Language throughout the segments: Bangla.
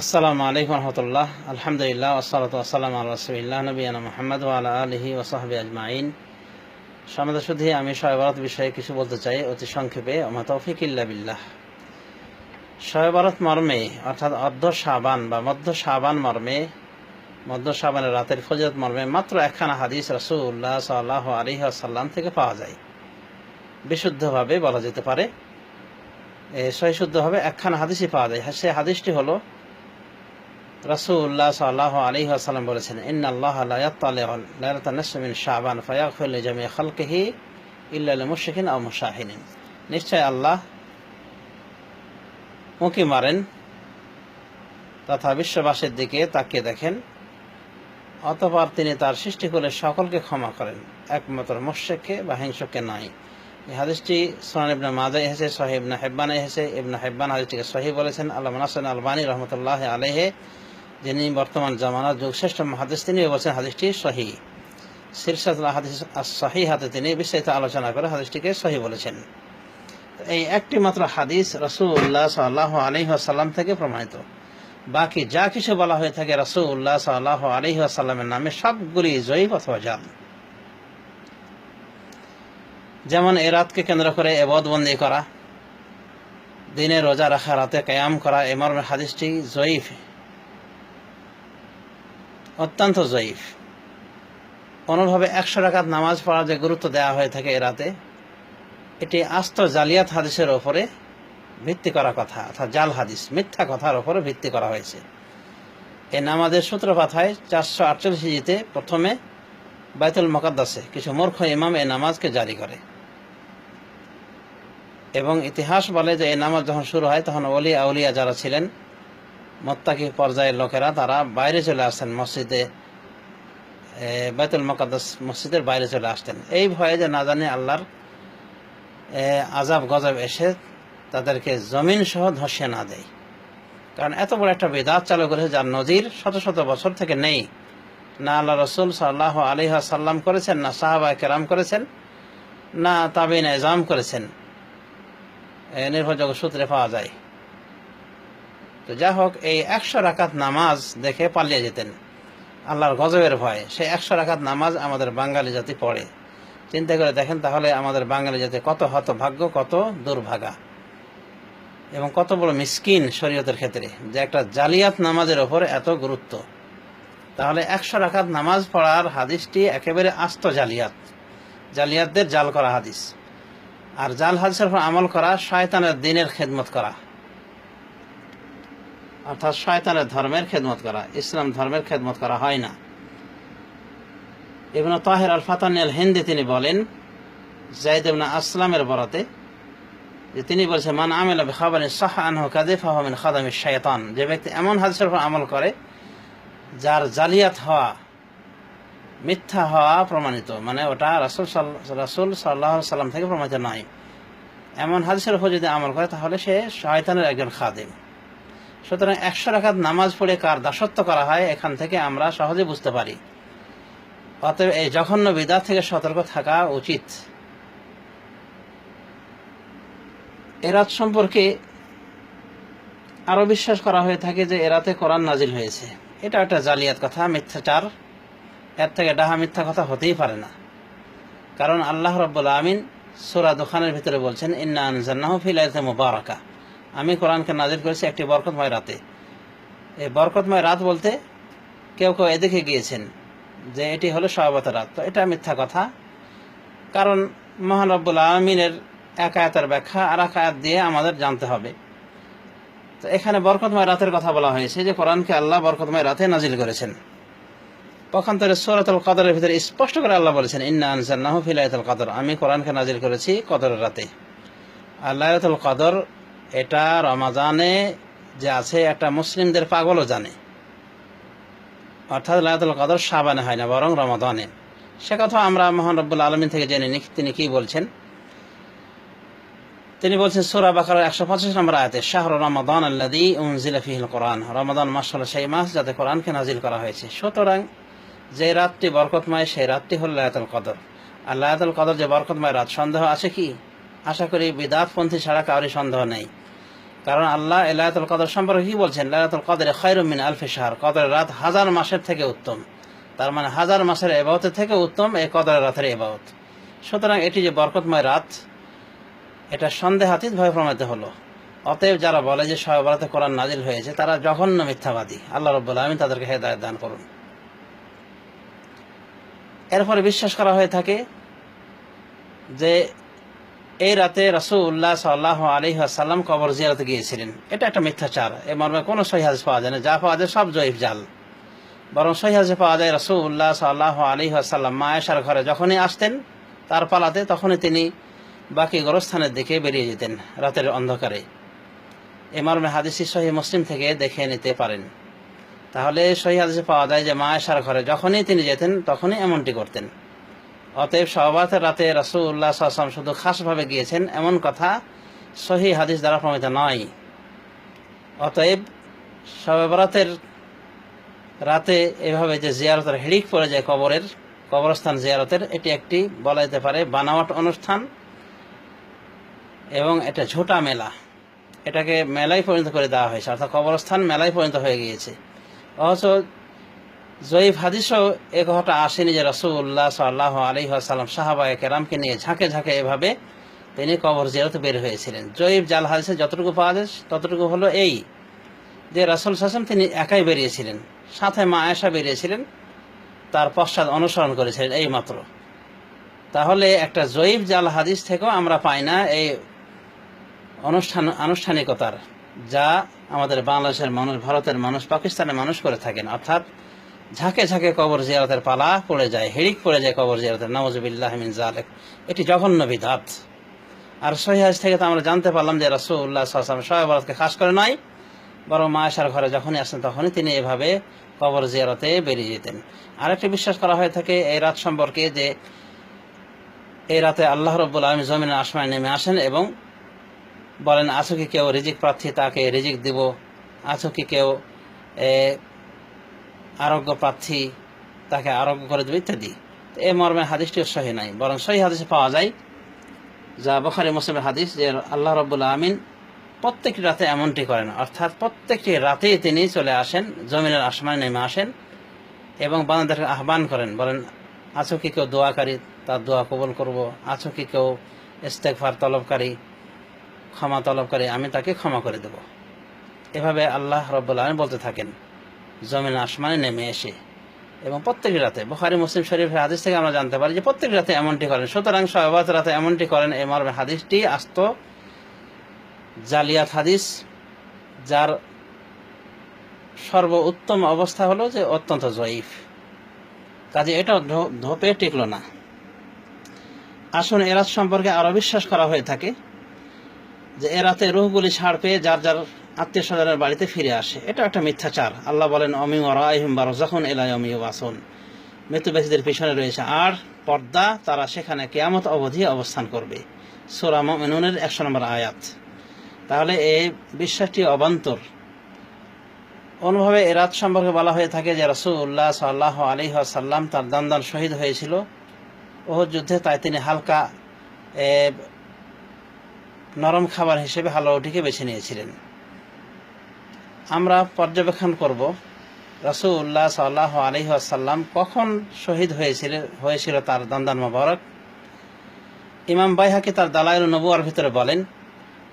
আসসালামু আলাইকুম রহমতুল্লাহ। আলহামদুলিল্লাহ ওয়াসসালাতু ওয়াসসালামু আলা রাসূলিল্লাহ নবিয়ানা মুহাম্মদ ওয়া আলা আলিহি ওয়া সাহবিহি আজমাইন। সম্মানিত সুধী, আমি শবে বরাত বিষয়ে কিছু বলতে চাই অতি সংক্ষেপে। ওমা তৌফিক ইল্লা বিল্লাহ। শবে বরাত মর্মে অর্থাৎ অর্ধ শাবান বা মধ্য শাবান মর্মে, মধ্য শাবানের রাতের ফজিলত মর্মে মাত্র একখানা হাদিস রাসূলুল্লাহ সাল্লাল্লাহু আলাইহি ওয়াসাল্লাম থেকে পাওয়া যায়। বিশুদ্ধভাবে বলা যেতে পারে, সহিশুদ্ধভাবে একখানা হাদিসই পাওয়া যায়। সেই হাদিসটি হলো রাসূলুল্লাহ সাল্লাল্লাহু আলাইহি ওয়াসাল্লাম বলেছেন, ইন্নাল্লাহা লা ইয়াত্তালিউ লাইলাতান নিসফি মিন শাবান ফায়াগফিরু লিজামিই খালকিহি ইল্লা লিল মুশরিকিন আও মুশাহিনিন। নিশ্চয় আল্লাহ উঁকি মারেন তথা বিশ্ববাসীর দিকে তাকিয়ে দেখেন, অতঃপর তিনি তার সৃষ্টি করে সকলকে ক্ষমা করেন, একমাত্র মুশরিককে বা হিংসুককে নয়। এই হাদিসটি সুনান ইবনে মাজাহ এসেছে, সহিহ ইবনে হিব্বানে এসেছে। ইবনে হিব্বান হাদিসটিকে সহিহ বলেছেন। আল্লামা নাসিরুদ্দিন আলবানী রাহমাতুল্লাহি আলাইহি, যিনি বর্তমান জামানার যুগশ্রেষ্ঠ মুহাদ্দিস, তিনি বলেছেন হাদিসটি সহিহ। সিলসিলাতুল হাদিস আস-সহিহাতে তিনি বিস্তারিত আলোচনা করে হাদিসটিকে সহিহ বলেছেন। এই একটি মাত্র হাদিস রাসূলুল্লাহ সাল্লাল্লাহু আলাইহি ওয়াসাল্লাম থেকে প্রমাণিত। বাকি যা কিছু বলা হয়ে থাকে রাসূলুল্লাহ সাল্লাল্লাহু আলাইহি ওয়াসাল্লামের নামে সবগুলি জয়ীফ অথবা জাল। যেমন এ রাতকে কেন্দ্র করে ইবাদতবন্দি করা, দিনে রোজা রাখা, রাতে কিয়াম করা, এ মর্মে হাদিসটি জয়ীফ, অত্যন্ত জয়ীফ। অনুরূপভাবে 100 রাকাত নামাজ পড়ার যে গুরুত্ব দেওয়া হয়ে থাকে এ রাতে, এটি আস্ত জালিয়াত হাদিসের ওপরে ভিত্তি করা কথা, অর্থাৎ জাল হাদিস, মিথ্যা কথার ওপরে ভিত্তি করা হয়েছে। এই নামাজের সূত্রপাত হয় 448 হিজরিতে। প্রথমে বাইতুল মুকাদ্দাসে কিছু মূর্খ ইমাম এই নামাজকে জারি করে, এবং ইতিহাস বলে যে এই নামাজ যখন শুরু হয় তখন ওলি আউলিয়া যারা ছিলেন, মুত্তাকি পর্যায়ের লোকেরা, তারা বাইরে চলে আসতেন, মসজিদে বাইতুল মুকাদ্দাস মসজিদের বাইরে চলে আসতেন, এই ভয়ে যে না জানি আল্লাহর আযাব গজব এসে তাদেরকে জমিন সহ ধসিয়ে না দেয়। কারণ এত বড় একটা বিদআত চালু করেছে যার নজির শত শত বছর থেকে নেই। না আল্লাহ রাসূল সাল্লাল্লাহু আলাইহি ওয়াসাল্লাম করেছেন, না সাহাবায়ে কেরাম করেছেন, না তাবেঈন ইজম করেছেন। নির্ভরযোগ্য সূত্রে পাওয়া যায়। তো যা হোক, এই 100 রাকাত নামাজ দেখে পালিয়ে যেতেন আল্লাহর গজবের ভয়ে। সেই 100 রাকাত নামাজ আমাদের বাঙালি জাতি পড়ে। চিন্তা করে দেখেন তাহলে আমাদের বাঙালি জাতি কত হতভাগ্য, কত দুর্ভাগা এবং কত বড় মিসকিন শরীয়তের ক্ষেত্রে, যে একটা জালিয়াত নামাজের ওপরে এত গুরুত্ব। তাহলে 100 রাকাত নামাজ পড়ার হাদিসটি একেবারে আস্ত জালিয়াত, জালিয়াতদের জাল করা হাদিস। আর জাল হাদিসের উপর আমল করা শয়তানের দ্বীনের খেদমত করা, অর্থাৎ শয়তানের ধর্মের খেদমত করা, ইসলাম ধর্মের খেদমত করা হয় না। ইবনে তাহির আল ফাতানি আল হিন্দি তিনি বলেন যায়েদ ইবনে আসলামের বরাতে, যে তিনি বলছেন, মান আমিলা বিখাবারিন সাহহা আনহু কাযিফ ফাহুয়া মিন খাদামিশ শাইতান। যে ব্যক্তি এমন হাদিসের উপর আমল করে যার জালিয়াত হওয়া, মিথ্যা হওয়া প্রমাণিত, মানে ওটা রাসূল সাল্লাল্লাহু আলাইহি ওয়াসাল্লাম থেকে প্রমাণিত নয়, এমন হাদিসের উপর যদি আমল করে তাহলে সে শয়তানের একজন খাদেম। সুতরাং 100 রাকাত নামাজ পড়ে কার দাসত্ব করা হয় এখান থেকে আমরা সহজে বুঝতে পারি। অতএব এই জঘন্য বিদআত থেকে সতর্ক থাকা উচিত। এ রাত সম্পর্কে আরো বিশ্বাস করা হয়ে থাকে যে এ রাতে কোরআন নাজিল হয়েছে। এটা একটা জালিয়াত কথা, মিথ্যাচার। এর থেকে ডাহা মিথ্যা কথা হতেই পারে না। কারণ আল্লাহ রাব্বুল আমিন সূরা দুখানের ভিতরে বলছেন, ইন্না আনজালনাহু ফি লাইলাতিন মুবারাকা। আমি কোরআনকে নাজিল করেছি একটি বরকতময় রাতে। এই বরকতময় রাত বলতে কেউ কেউ এদিকে গিয়েছেন যে এটি হলো শবে বরাতের রাত। তো এটা মিথ্যা কথা। কারণ মহান রব্বুল আমিনের এক আয়াতের ব্যাখ্যা আর এক আয়াত দিয়ে আমাদের জানতে হবে। তো এখানে বরকতময় রাতের কথা বলা হয়েছে যে কোরআনকে আল্লাহ বরকতময় রাতে নাজিল করেছেন। পক্ষান্তরে সূরাতুল কদরের ভিতরে স্পষ্ট করে আল্লাহ বলেছেন, ইন্না আনজালনাহু ফি লাইলাতুল কদর। আমি কোরআনকে নাজিল করেছি কদরের রাতে। আর লাইলাতুল কদর এটা রমাজানে যে আছে একটা মুসলিমদের পাগলও জানে। অর্থাৎ লাইলাতুল কদর শাবানে হয় না, বরং রমাদানে। সে কথা আমরা মহান রব্বুল আলামিন থেকে জেনে নিই তিনি কি বলছেন। তিনি বলছেন সূরা বাকারার 125 নম্বর আয়াতে, শাহরু রমাদান আল্লাযী উনজিলা ফীহিল কোরআন। রমাদান মাস হলো সেই মাস যাতে কোরআনকে নাজিল করা হয়েছে। সুতরাং যে রাতটি বরকতময় সেই রাতটি হল লাইলাতুল কদর। আর লাইলাতুল কদর যে বরকতময় রাত, সন্দেহ আছে কি? আশা করি বিদআতপন্থী ছাড়া কারোরই সন্দেহ নেই। কারণ আল্লাহ লাইলাতুল কদর সম্পর্কে কি বলছেন? লাইলাতুল কদরে খায়রুম মিন আলফি শাহর, কদরের রাত 1000 মাসের থেকে উত্তম। তার মানে 1000 মাসের ইবাদতের থেকে উত্তম এই কদরের রাতের ইবাদত। সুতরাং এটি যে বরকতময় রাত, এটা সন্দেহাতীত ভাবে প্রমাণিত হলো। অতএব যারা বলে যে শবে বরাতে কোরআন নাজিল হয়েছে, তারা জঘন্য মিথ্যাবাদী। আল্লাহ রাব্বুল আলামিন তাদেরকে হেদায়েত দান করুন। এরপরে বিশ্বাস করা হয়ে থাকে যে এই রাতে রাসূলুল্লাহ সাল্লাল্লাহু আলাইহি ওয়াসাল্লাম কবর জিয়ারতে গিয়েছিলেন। এটা একটা মিথ্যাচার। এর মর্মে কোনো সহিহ হাদিস পাওয়া যায় না, যা পাওয়া যায় সব জয়ীফ জাল। বরং সহিহ হাদিসে পাওয়া যায় রাসূলুল্লাহ সাল্লাল্লাহু আলাইহি ওয়াসাল্লাম মা আয়েশার ঘরে যখনই আসতেন তার পালাতে, তখনই তিনি বাকি গোরস্থানের দিকে বেরিয়ে যেতেন রাতের অন্ধকারে। এ মর্মে হাদিসটি সহিহ মুসলিম থেকে দেখে নিতে পারেন। তাহলে সহিহ হাদিসে পাওয়া যায় যে মা আয়েশার ঘরে যখনই তিনি যেতেন তখনই এমনটি করতেন। অতএব শবে বরাতের রাতে রাসূলুল্লাহ সাল্লাল্লাহু আলাইহি ওয়াসাল্লাম শুধু খাসভাবে গিয়েছেন এমন কথা সহিহ হাদিস দ্বারা প্রমাণিত নয়। অতএব শবে বরাতের রাতে এভাবে যে জিয়ারতের হিড়িক পড়ে যায় কবরস্থান জিয়ারতের, এটি একটি বলা যেতে পারে বানাওয়াট অনুষ্ঠান এবং এটা ঝোটা মেলা। এটাকে মেলায় পরিণত করে দেওয়া হয়েছে, অর্থাৎ কবরস্থান মেলায় পরিণত হয়ে গিয়েছে। অথচ জয়ীফ হাদিসও এ কথাটা আসেনি যে রাসূলুল্লাহ সাল্লাল্লাহু আলাইহি ওয়াসাল্লাম সাহাবায়ে কেরামকে নিয়ে ঝাঁকে ঝাঁকে এভাবে তিনি কবর জিয়ারতে বের হয়েছিলেন। জয়ীফ জাল হাদিসে যতটুকু পাওয়া যায় ততটুকু হলো এই যে রাসূল সাল্লাল্লাহু আলাইহি ওয়াসাল্লাম তিনি একাই বেরিয়েছিলেন, সাথে মা আয়েশা বেরিয়েছিলেন, তার পশ্চাৎ অনুসরণ করেছিলেন এই মাত্র। তাহলে একটা জয়ীফ জাল হাদিস থেকেও আমরা পাই না এই আনুষ্ঠানিকতার, যা আমাদের বাংলাদেশের মানুষ, ভারতের মানুষ, পাকিস্তানের মানুষ করে থাকেন। অর্থাৎ ঝাঁকে ঝাঁকে কবর জিয়ারতের পালা পড়ে যায়, হিড়িক পড়ে যায় কবর জিয়ারতের। নাউযুবিল্লাহ মিন যালিক। এটি জঘন্য বিদআত। আর সহিহ হাদিস থেকে তো আমরা জানতে পারলাম যে রাসূলুল্লাহ সাল্লাল্লাহু আলাইহি ওয়াসাল্লাম শবে বরাতকে খাস করে নয়, বরং মা আয়েশার ঘরে যখনই আসতেন তখনই তিনি এভাবে কবর জিয়ারতে বেরিয়ে যেতেন। আরেকটি বিশ্বাস করা হয়ে থাকে এই রাত সম্পর্কে যে এই রাতে আল্লাহ রাব্বুল আলামিন জমিনের আসমানে নেমে আসেন এবং বলেন, আছো কি কেউ রিজিক প্রার্থী, তাকে রিজিক দিব? আছো কি কেউ আরোগ্য প্রার্থী, তাকে আরোগ্য করে দেবে ইত্যাদি। এ মর্মে হাদিসটিও সহিহ নাই, বরং সহিহ হাদিসে পাওয়া যায়, যা বুখারী মুসলিমের হাদিস, যে আল্লাহ রাব্বুল আলামিন প্রত্যেকটি রাতে এমনটি করেন। অর্থাৎ প্রত্যেকটি রাতেই তিনি চলে আসেন, জমিনের আসমানে নেমে আসেন এবং বান্দাদেরকে আহ্বান করেন, বলেন, আছো কি কেউ দোয়াকারী, তার দোয়া কবুল করব? আছো কি কেউ ইস্তেগফার তলবকারী, ক্ষমা তলবকারী, আমি তাকে ক্ষমা করে দেব। এভাবে আল্লাহ রাব্বুল আলামিন বলতে থাকেন জমিন আসমানে নেমে এসে, এবং প্রত্যেকটি রাতে। বুখারী মুসলিম শরীফের হাদিস থেকে আমরা জানতে পারি যে প্রত্যেক রাতে এমনটি করেন। সুতরাং শবে বরাতের রাতে এমনটি করেন এই মর্মে হাদিসটি আস্ত জালিয়াত হাদিস, যার সর্বোত্তম অবস্থা হলো যে অত্যন্ত জয়ীফ। কাজে এটা ধোপে টিকল না। আসুন এ রাত সম্পর্কে আরো বিশ্বাস করা হয়ে থাকে যে এ রাতে রূহগুলি ছাড় পেয়ে যার যার আত্মীয় স্বজনের বাড়িতে ফিরে আসে। এটা একটা মিথ্যাচার। আল্লাহ বলেন, অমি ওয়ারাইহিম বারযাখুন ইলা ইয়াউমি ইউবাসুন, মৃত্যু ব্যক্তিদের পিছনে রয়েছে আর পর্দা, তারা সেখানে কিয়ামত অবধি অবস্থান করবে। সূরা মুমিনুনের 100 নম্বর আয়াত। তাহলে এই বিশ্বাসটি অবান্তর। অনুভাবে এ রাত সম্পর্কে বলা হয়ে থাকে যে রাসূলুল্লাহ সাল্লাল্লাহু আলাইহি ওয়াসাল্লাম তার দান্দান শহীদ হয়েছিল উহুদ যুদ্ধে, তাই তিনি হালকা নরম খাবার হিসেবে হালুয়া রুটিকে বেছে নিয়েছিলেন। আমরা পর্যবেক্ষণ করব রাসূলুল্লাহ সাল্লাল্লাহু আলাইহি ওয়াসাল্লাম কখন শহীদ হয়েছিল তার দান্দান মোবারক। ইমাম বাইহাকি তার দালাইলুন নবুওয়ার ভিতরে বলেন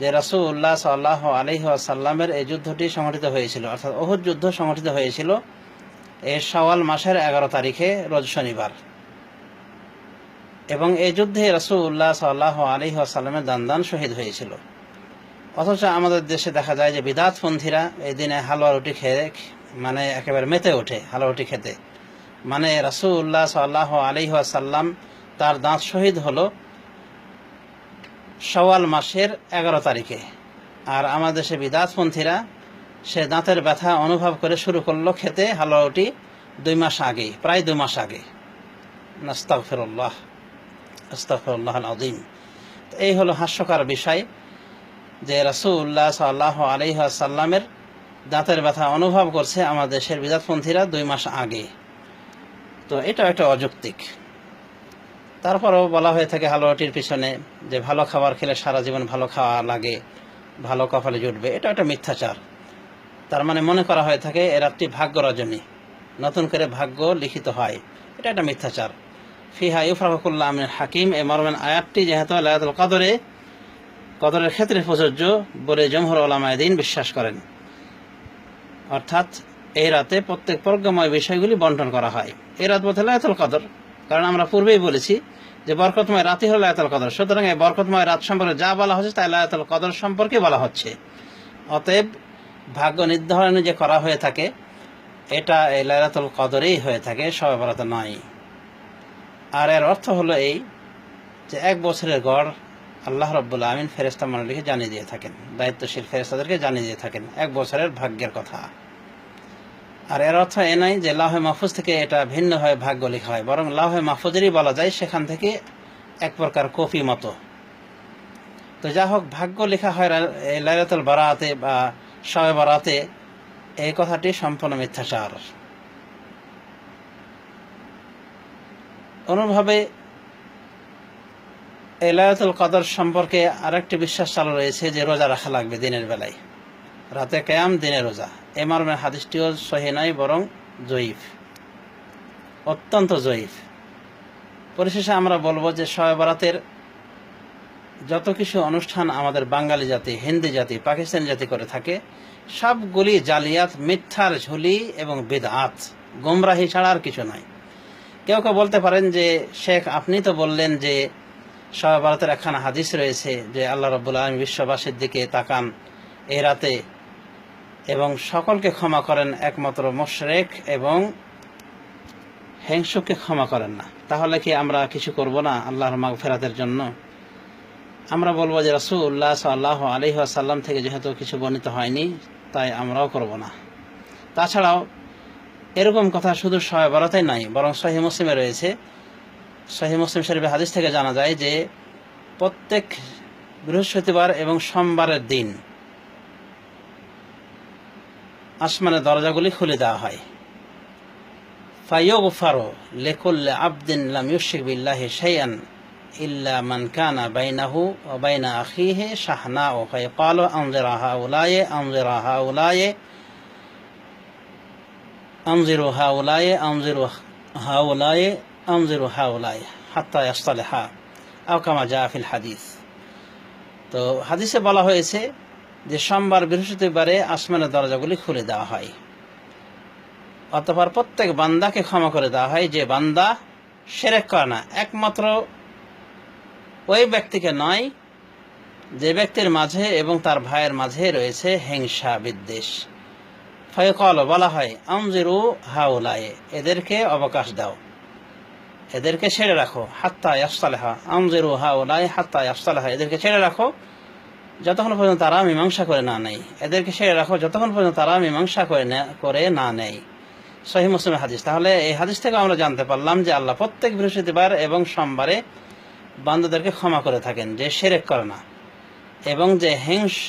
যে রাসূলুল্লাহ সাল্লাল্লাহু আলাইহি ওয়াসাল্লামের এই যুদ্ধটি সংঘটিত হয়েছিল, অর্থাৎ উহুদ যুদ্ধ সংঘটিত হয়েছিল এই শাওয়াল মাসের 11 তারিখে, রোজ শনিবার। এবং এই যুদ্ধে রাসূলুল্লাহ সাল্লাল্লাহু আলাইহি ওয়াসাল্লামের দান্দান শহীদ হয়েছিল। অথচ আমাদের দেশে দেখা যায় যে বিদআতপন্থীরা এই দিনে হালুয়া রুটি খেয়ে মানে একেবারে মেতে ওঠে হালুয়া রুটি খেতে। মানে রাসূলুল্লাহ সাল্লাল্লাহু আলাইহি ওয়াসাল্লাম তার দাঁত শহীদ হলো শাওয়াল মাসের 11 তারিখে, আর আমাদের দেশে বিদআতপন্থীরা সে দাঁতের ব্যথা অনুভব করে শুরু করলো খেতে হালুয়া রুটি 2 মাস আগে, প্রায় 2 মাস আগে। নাস্তাগফিরুল্লাহ, আস্তাগফিরুল্লাহুল আযীম। এই হলো হাস্যকর বিষয় যে রাসূলুল্লাহ সাল্লাল্লাহু আলাইহি ওয়াসাল্লামের দাঁতের ব্যথা অনুভব করছে আমাদের দেশের বিদআতপন্থীরা 2 মাস আগে। তো এটা একটা অযৌক্তিক। তারপরও বলা হয়ে থাকে হালুয়াটির পিছনে যে ভালো খাবার খেলে সারা জীবন ভালো খাওয়া লাগে, ভালো কপালে জুটবে, এটা একটা মিথ্যাচার। তার মানে মনে করা হয়ে থাকে এ রাতটি ভাগ্য রজনী, নতুন করে ভাগ্য লিখিত হয়, এটা একটা মিথ্যাচার। ফিহা ইউফরাকু কুল্লু আমরিন হাকিম, এই মর্মের আয়াতটি যেহেতু লাইলাতুল কদরের ক্ষেত্রে প্রযোজ্য বলে জমহুর উলামায়ে দ্বীন বিশ্বাস করেন। অর্থাৎ এই রাতে প্রত্যেক প্রজ্ঞাময় বিষয়গুলি বন্টন করা হয়। এই রাত বলতে লাইলাতুল কদর, কারণ আমরা পূর্বেই বলেছি যে বরকতময় রাতই হলো লাইলাতুল কদর। সুতরাং এই বরকতময় রাত সম্পর্কে যা বলা হচ্ছে তাই লাইলাতুল কদর সম্পর্কে বলা হচ্ছে। অতএব ভাগ্য নির্ধারণে যে করা হয়ে থাকে এটা এই লাইলাতুল কদরেই হয়ে থাকে, শবে বরাতে নয়। আর এর অর্থ হলো এই যে এক বছরের গড় আল্লাহ রাব্বুল আমিন ফেরেশতা মণ্ডলীকে জানিয়ে দিয়ে থাকেন, দায়িত্বশীল ফেরেশতাদেরকে জানিয়ে দিয়ে থাকেন এক বছরের ভাগ্যের কথা। আর এর অর্থ এ নয় যে লাউহে মাহফুজ থেকে এটা ভিন্নভাবে ভাগ্য লেখা হয়, বরং লাউহে মাহফুজেরই বলা যায়, সেখান থেকে এক প্রকার কপি মতো। তো যা হোক, ভাগ্য লেখা হয় লাইলাতুল বারাতে বা শবে বরাতে, এই কথাটি সম্পূর্ণ মিথ্যাচার। অনুরূপভাবে এই লাইলাতুল কদর সম্পর্কে আরেকটি বিশ্বাস চালু রয়েছে যে রোজা রাখা লাগবে দিনের বেলায়, রাতে কিয়াম দিনে রোজা। এ মর্মের হাদিসটিও সহিহ নয়, বরং জয়ীফ, অত্যন্ত জয়ীফ। পরিশেষে আমরা বলবো যে শবে বরাতের যত কিছু অনুষ্ঠান আমাদের বাঙালি জাতি, হিন্দি জাতি, পাকিস্তানি জাতি করে থাকে, সবগুলি জালিয়াত, মিথ্যার ঝুলি এবং বিদআত, গোমরাহি ছাড়া আর কিছু নয়। কেউ কেউ বলতে পারেন যে শেখ, আপনি তো বললেন যে শবে বরাতের একখানা হাদিস রয়েছে যে আল্লাহ রাব্বুল আলামিন বিশ্ববাসীর দিকে তাকান এই রাতে এবং সকলকে ক্ষমা করেন, একমাত্র মুশরিক এবং হিংসুককে ক্ষমা করেন না। তাহলে কি আমরা কিছু করব না আল্লাহর মাগফিরাতের জন্য? আমরা বলবো যে রাসূলুল্লাহ সাল্লাল্লাহু আলাইহি ওয়াসাল্লাম থেকে যেহেতু কিছু বর্ণিত হয়নি, তাই আমরাও করব না। তাছাড়াও এরকম কথা শুধু শবে বরাতে নাই, বরং সহিহ মুসলিমে রয়েছে। সহিহ মুসলিম শরীফের হাদিস থেকে জানা যায় যে প্রত্যেক বৃহস্পতিবার এবং সোমবারের দিন আসমানের দরজাগুলি খুলে দেওয়া হয়। ফায়ুগফারু লিকুল্লি আবদিন লাম ইউশরিক বিল্লাহি শাইআন ইল্লা মান কানা বাইনাহু ওয়া বাইনা আখিহি শাহনাউ ফায়াকালু আনজিরা হাউলায়ে আনজিরা হাউলায়ে আনজিরু হাউলায়ে আনজিরু হাউলায়ে আনজিরু হাউলায়ে হাত্তা ইয়াসতালিহা আও কামা জা ফিল হাদিস। তো হাদিসে বলা হয়েছে যে সোমবার বৃহস্পতিবারে আসমানের দরজাগুলি খুলে দেওয়া হয়, অতঃপর প্রত্যেক বান্দাকে ক্ষমা করে দেওয়া হয় যে বান্দা শিরক করে না, একমাত্র ওই ব্যক্তিকে নয় যে ব্যক্তির মাঝে এবং তার ভাইয়ের মাঝে রয়েছে হিংসা বিদ্বেষ। ফায়াকাল, বলা হয় আনজিরু হাউলায়ে, এদেরকে অবকাশ দাও, এদেরকে ছেড়ে রাখো, হাত্তা ইয়াসতালিহা আনজিরু হাউলায়ে হাত্তা ইয়াসতালিহা, এদেরকে ছেড়ে রাখো যতক্ষণ পর্যন্ত তারা মীমাংসা করে না নেয়, এদেরকে ছেড়ে রাখো যতক্ষণ পর্যন্ত তারা মীমাংসা করে না নেয়। সহিহ মুসলিমের হাদিস। তাহলে এই হাদিস থেকে আমরা জানতে পারলাম যে আল্লাহ প্রত্যেক বৃহস্পতিবার এবং সোমবারে বান্দাদেরকে ক্ষমা করে থাকেন যে শিরক করে না, এবং যে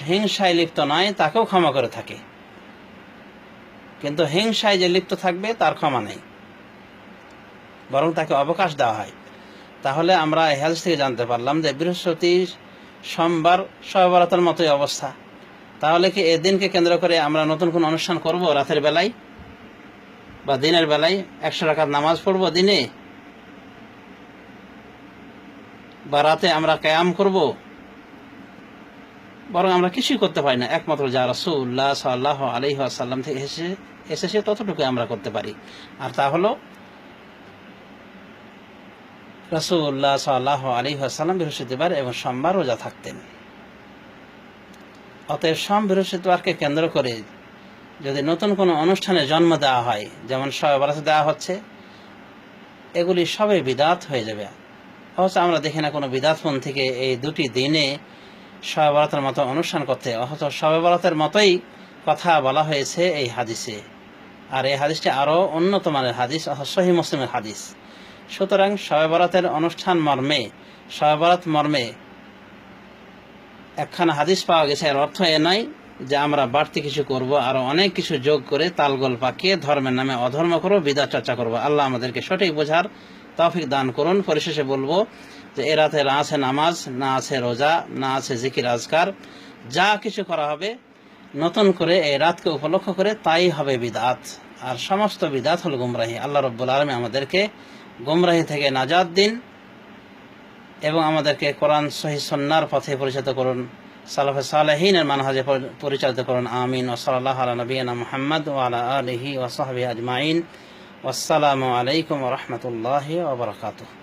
হিংসায় লিপ্ত নয় তাকেও ক্ষমা করে থাকে, কিন্তু হিংসায় যে লিপ্ত থাকবে তার ক্ষমা নেই, বরং তাকে অবকাশ দেওয়া হয়। তাহলে আমরা এই হাদিস থেকে জানতে পারলাম যে বৃহস্পতি সোমবার শবে বরাতের মতোই অবস্থা। তাহলে কি এই দিনকে কেন্দ্র করে আমরা নতুন কোন অনুষ্ঠান করব রাতের বেলায় বা দিনের বেলায়? 100 রাকাত নামাজ পড়বো দিনে, বা রাতে আমরা কিয়াম করব? বরং আমরা কিছুই করতে পারি না, একমাত্র যা রাসূলুল্লাহ সাল্লাল্লাহু আলাইহি ওয়াসাল্লাম থেকে এসেছে ততটুকু আমরা করতে পারি। আর তা হলো রাসূলুল্লাহ সাল্লাল্লাহু আলাইহি ওয়াসাল্লাম বৃহস্পতিবার এবং সোমবার রোজা থাকতেন। অতএব সোম বৃহস্পতিবারকে কেন্দ্র করে যদি নতুন কোনো অনুষ্ঠানে জন্ম দেওয়া হয়, যেমন শবে বরাতে দেওয়া হচ্ছে, এগুলি সবই বিদআত হয়ে যাবে। অথচ আমরা দেখি না কোনো বিদআতপন্থীকে এই দুটি দিনে শবে বরাতের মতো অনুষ্ঠান করতে, অথচ শবে বরাতের মতোই কথা বলা হয়েছে এই হাদিসে। আর এই হাদিসটি আরও উন্নত মানের হাদিস, সহিহ মুসলিমের হাদিস। সুতরাং শবে বরাতের অনুষ্ঠান মর্মে, শবে বরাত মর্মে একখানা হাদিস পাওয়া গেছে, এর অর্থ এ নয় যে আমরা বাড়তি কিছু করব, আরো অনেক কিছু যোগ করে তালগোল পাকিয়ে ধর্মের নামে অধর্ম করবো, বিদআত চর্চা করবো। আল্লাহ আমাদেরকে সঠিক বোঝার তৌফিক দান করুন। পরিশেষে বলবো যে এ রাতে না আছে নামাজ, না আছে রোজা, না আছে জিকির আজকার, যা কিছু করা হবে নতুন করে এই রাতকে উপলক্ষ করে তাই হবে বিদআত। আর সমস্ত বিদআত হল গুমরাহি। আল্লাহ রাব্বুল আলামিন আমাদেরকে গুমরাহি থেকে নাজাত দিন এবং আমাদেরকে কোরআন সহিহ সুন্নাহর পথে পরিচালিত করুন, সালাফে সালেহিনের মানহাজে পরিচালিত করুন। আমিন। ওয়া সাল্লাল্লাহু আলা নবিয়িনা মুহাম্মদ ওয়া আলা আলিহি ওয়া সাহবিহি আজমাইন। ওয়াসসালামু আলাইকুম ওয়া রাহমাতুল্লাহি ওয়া বারাকাতুহু।